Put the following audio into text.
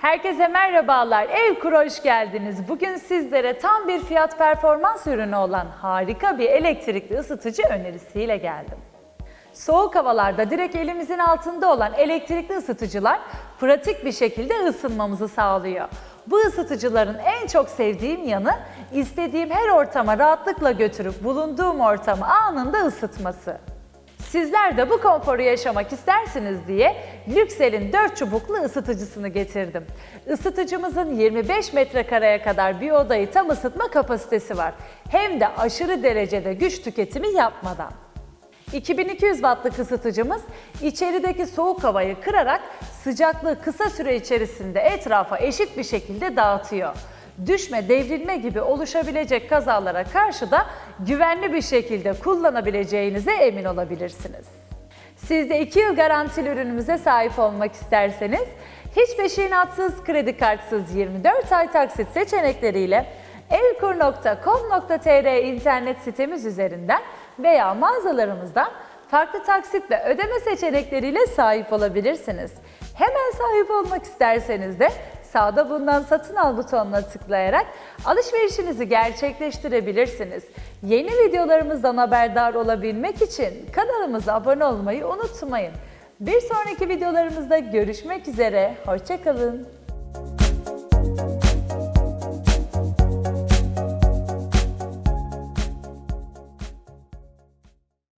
Herkese merhabalar. Evkur'a hoş geldiniz. Bugün sizlere tam bir fiyat performans ürünü olan harika bir elektrikli ısıtıcı önerisiyle geldim. Soğuk havalarda direkt elimizin altında olan elektrikli ısıtıcılar pratik bir şekilde ısınmamızı sağlıyor. Bu ısıtıcıların en çok sevdiğim yanı istediğim her ortama rahatlıkla götürüp bulunduğum ortamı anında ısıtması. Sizler de bu konforu yaşamak istersiniz diye Lüxel'in 4 çubuklu ısıtıcısını getirdim. Isıtıcımızın 25 metrekareye kadar bir odayı tam ısıtma kapasitesi var. Hem de aşırı derecede güç tüketimi yapmadan. 2200 wattlık ısıtıcımız içerideki soğuk havayı kırarak sıcaklığı kısa süre içerisinde etrafa eşit bir şekilde dağıtıyor. Düşme, devrilme gibi oluşabilecek kazalara karşı da güvenli bir şekilde kullanabileceğinize emin olabilirsiniz. Siz de 2 yıl garantili ürünümüze sahip olmak isterseniz hiç peşinatsız, kredi kartsız 24 ay taksit seçenekleriyle evkur.com.tr internet sitemiz üzerinden veya mağazalarımızdan farklı taksit ve ödeme seçenekleriyle sahip olabilirsiniz. Hemen sahip olmak isterseniz de sağda bulunan satın al butonuna tıklayarak alışverişinizi gerçekleştirebilirsiniz. Yeni videolarımızdan haberdar olabilmek için kanalımıza abone olmayı unutmayın. Bir sonraki videolarımızda görüşmek üzere, hoşça kalın.